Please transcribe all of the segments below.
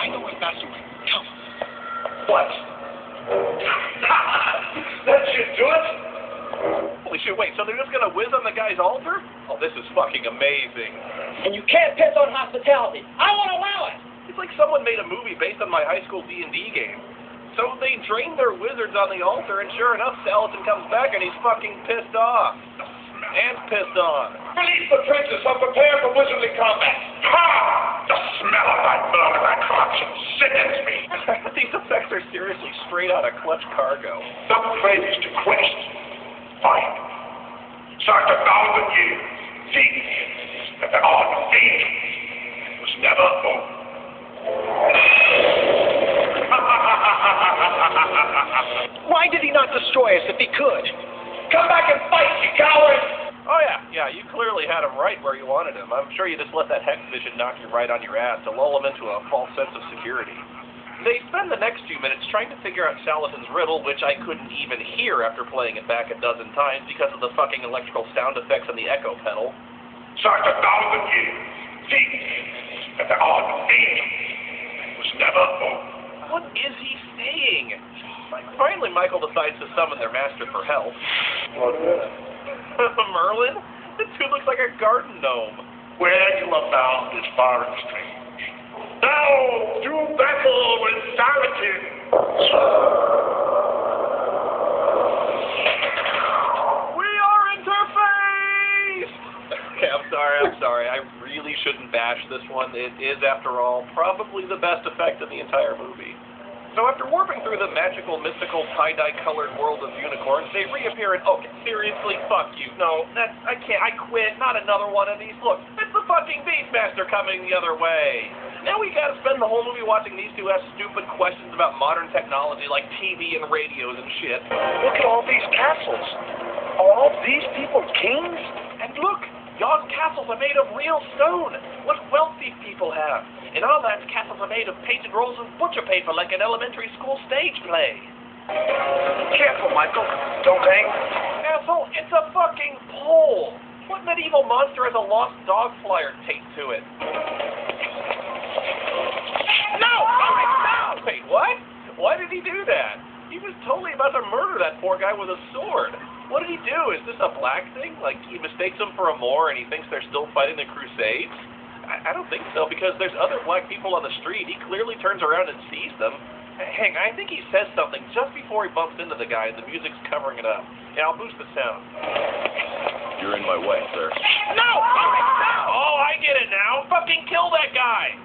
I know a faster way. Come. What? That should do it? Holy shit, wait, so they're just gonna whiz on the guy's altar? Oh, this is fucking amazing. And you can't piss on hospitality. I won't allow it. It's like someone made a movie based on my high school D&D game. So they drain their wizards on the altar, and sure enough, Salatin comes back and he's fucking pissed off. And pissed on. Release the princess. I'm prepared for wizardly combat. Ha! The smell of that blood in that corruption sickens me. These effects are seriously straight out of Clutch Cargo. Some praise to quest. Fight. Search 1,000 years. Seek. That the art of angels was never over. Why did he not destroy us if he could? Come back and fight, you coward! Oh yeah, you clearly had him right where you wanted him. I'm sure you just let that hex vision knock you right on your ass to lull him into a false sense of security. They spend the next few minutes trying to figure out Salatin's riddle, which I couldn't even hear after playing it back a dozen times because of the fucking electrical sound effects and the echo pedal. Search 1,000 years. Seek. That the art of angels was never over. What is he saying? Finally, Michael decides to summon their master for help. What is it? Merlin? This dude looks like a garden gnome. Where you are bound is far and strange. Now, do battle with Salatin. We are interfaced! Okay, I'm sorry. I really shouldn't bash this one. It is, after all, probably the best effect in the entire movie. So after warping through the magical, mystical, tie-dye colored world of unicorns, they reappear in, okay, seriously, fuck you. No, I can't, I quit, not another one of these. Look, it's the fucking Beastmaster coming the other way. Now we gotta spend the whole movie watching these two ask stupid questions about modern technology like TV and radios and shit. Look at all these castles. Are all these people kings? And look, yon castles are made of real stone. What wealth these people have. In our lands, castles are made of painted rolls of butcher paper like an elementary school stage play. Careful, Michael. Don't hang. Asshole, it's a fucking pole. What medieval monster has a lost dog flyer taped to it? No! Wait, what? Why did he do that? He was totally about to murder that poor guy with a sword. What did he do? Is this a black thing? Like, he mistakes them for a Moor and he thinks they're still fighting the Crusades? I don't think so, because there's other black people on the street. He clearly turns around and sees them. Hang on, I think he says something just before he bumps into the guy, and the music's covering it up. Yeah, I'll boost the sound. You're in my way, sir. No! Oh, I get it now. Fucking kill that guy!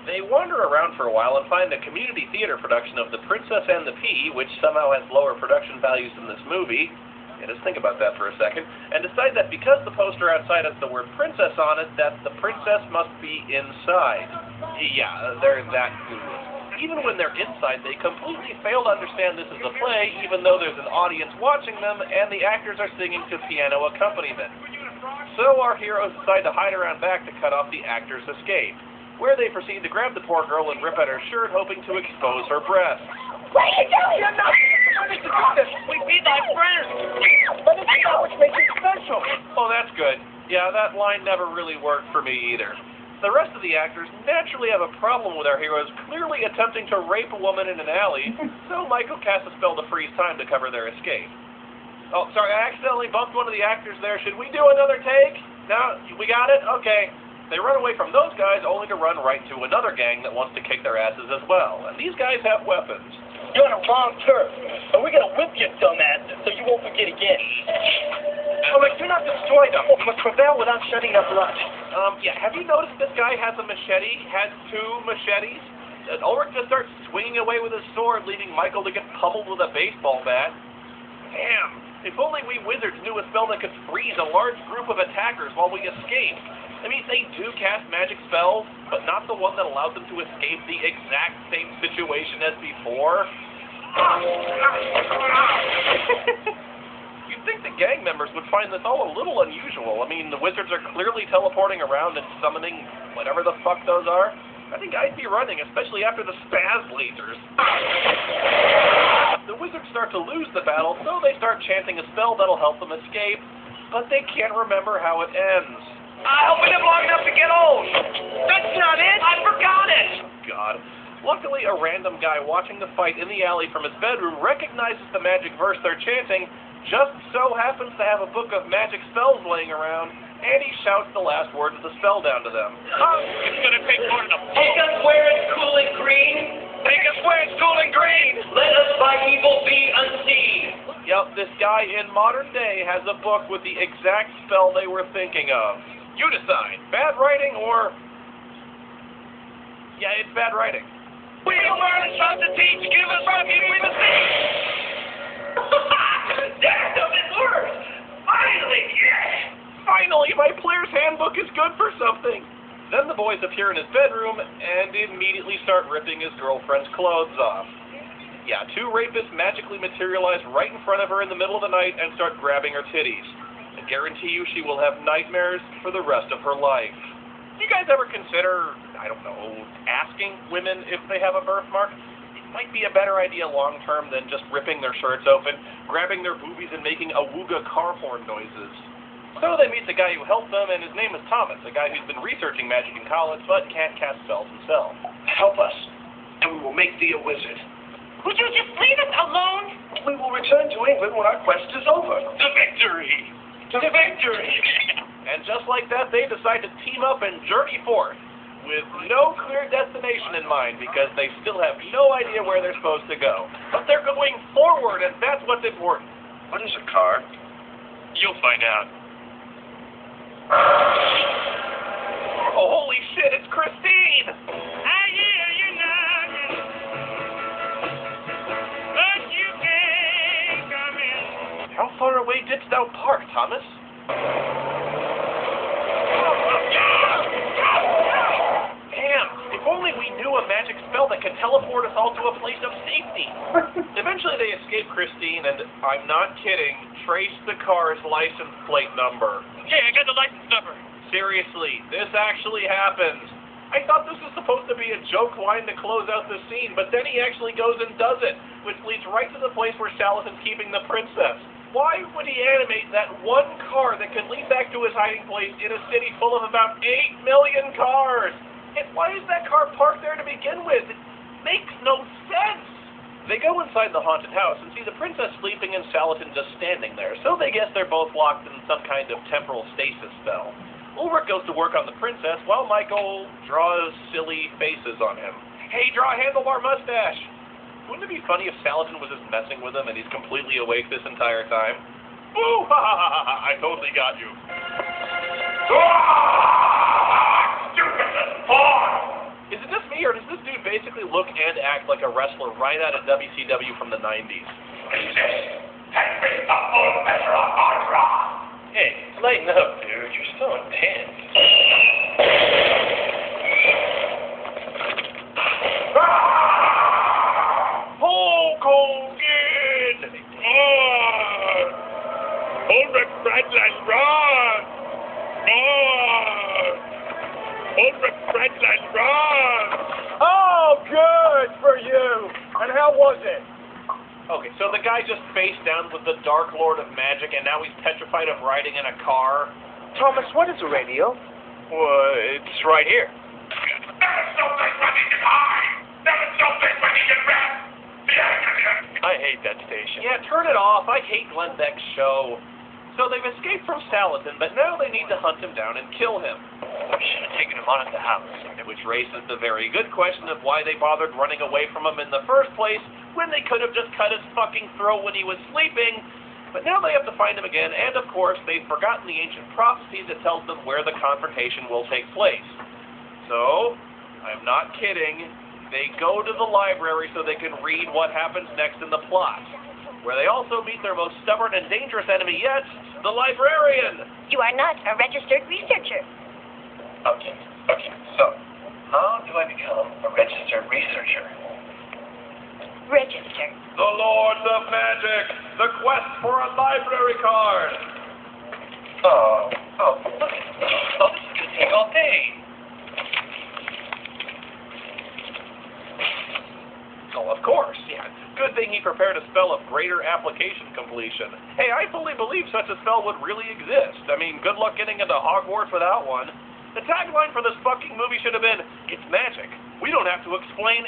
They wander around for a while and find a community theater production of The Princess and the Pea, which somehow has lower production values than this movie. Yeah, just think about that for a second, and decide that because the poster outside has the word princess on it, that the princess must be inside. Yeah, they're that clueless. Even when they're inside, they completely fail to understand this is a play, even though there's an audience watching them, and the actors are singing to piano accompaniment. So our heroes decide to hide around back to cut off the actor's escape, where they proceed to grab the poor girl and rip at her shirt, hoping to expose her breasts. What are you doing? You're not supposed to do this. We beat my friends. But it's not what makes it special. Oh, that's good. Yeah, that line never really worked for me either. The rest of the actors naturally have a problem with our heroes clearly attempting to rape a woman in an alley, so Michael casts a spell to freeze time to cover their escape. Oh, sorry, I accidentally bumped one of the actors there. Should we do another take? No? We got it? Okay. They run away from those guys only to run right to another gang that wants to kick their asses as well. And these guys have weapons. You're on the wrong turf. And we're going to whip you, dumbass, so you won't forget again. Oh, look, do not destroy them. We must prevail without shedding their blood. Yeah, have you noticed this guy has a machete? Has two machetes? Ulrich just starts swinging away with his sword, leaving Michael to get pummeled with a baseball bat. Damn, if only we wizards knew a spell that could freeze a large group of attackers while we escape. I mean, they do cast magic spells, but not the one that allows them to escape the exact same situation as before. You'd think the gang members would find this all a little unusual. I mean, the wizards are clearly teleporting around and summoning whatever the fuck those are. I think I'd be running, especially after the spaz lasers. The wizards start to lose the battle, so they start chanting a spell that'll help them escape, but they can't remember how it ends. I hope we live long enough to get old. That's not it. I forgot it. God. Luckily, a random guy watching the fight in the alley from his bedroom recognizes the magic verse they're chanting, just so happens to have a book of magic spells laying around, and he shouts the last words of the spell down to them. It's gonna take more than a Take us where it's cool and green. Take us where it's cool and green. Let us by evil be unseen. Yep, this guy in modern day has a book with the exact spell they were thinking of. You decide, bad writing or... yeah, it's bad writing. We learn something to teach. Give us something we must see. There's something worse. Finally, yes. Finally, my player's handbook is good for something. Then the boys appear in his bedroom and immediately start ripping his girlfriend's clothes off. Yeah, two rapists magically materialize right in front of her in the middle of the night and start grabbing her titties. I guarantee you she will have nightmares for the rest of her life. Do you guys ever consider, I don't know, asking women if they have a birthmark? It might be a better idea long term than just ripping their shirts open, grabbing their boobies and making awooga car horn noises. So they meet the guy who helped them, and his name is Thomas, a guy who's been researching magic in college but can't cast spells himself. Help us, and we will make thee a wizard. Would you just leave us alone? We will return to England when our quest is over. To victory. To victory! And just like that, they decide to team up and journey forth, with no clear destination in mind, because they still have no idea where they're supposed to go. But they're going forward, and that's what's important. What is a car? You'll find out. Oh, holy shit, it's Christine! I hear you knocking, but you can't come in. How far away didst thou park, Thomas? Damn, if only we knew a magic spell that could teleport us all to a place of safety. Eventually they escape Christine and, I'm not kidding, trace the car's license plate number. Yeah, I got the license number. Seriously, this actually happened. I thought this was supposed to be a joke line to close out the scene, but then he actually goes and does it, which leads right to the place where Salatin's keeping the princess. Why would he animate that one car that could lead back to his hiding place in a city full of about 8 million cars? And why is that car parked there to begin with? It makes no sense. They go inside the haunted house and see the princess sleeping and Salatin just standing there, so they guess they're both locked in some kind of temporal stasis spell. Ulrich goes to work on the princess while Michael draws silly faces on him. Hey, draw a handlebar mustache! Wouldn't it be funny if Salatin was just messing with him and he's completely awake this entire time? Boo! Ha ha ha ha! I totally got you. Is it just me, or does this dude basically look and act like a wrestler right out of WCW from the 90s? Hey, lighten up, dude. You're so intense. Hulk Hogan! Ulrich Bradland, run! Ulrich Bradland, run! Oh, good for you. And how was it? Okay, so the guy just face down with the Dark Lord of Magic, and now he's petrified of riding in a car. Thomas, what is a radio? Well, it's right here. I hate that station. Yeah, turn it off. I hate Glenn Beck's show. So they've escaped from Salatin, but now they need to hunt him down and kill him. We should have taken him on at the house. Which raises the very good question of why they bothered running away from him in the first place when they could have just cut his fucking throat when he was sleeping. But now they have to find him again, and of course, they've forgotten the ancient prophecy that tells them where the confrontation will take place. So, I'm not kidding, they go to the library so they can read what happens next in the plot, where they also meet their most stubborn and dangerous enemy yet, the librarian. You are not a registered researcher. Okay, so, how do I become a registered researcher? Register. The Lords of Magic, the quest for a library card. Oh, look at this. Oh, this is going to take all day. Oh, of course, yeah. Good thing he prepared a spell of greater application completion. Hey, I fully believe such a spell would really exist. I mean, good luck getting into Hogwarts without one. The tagline for this fucking movie should have been, "It's magic. We don't have to explain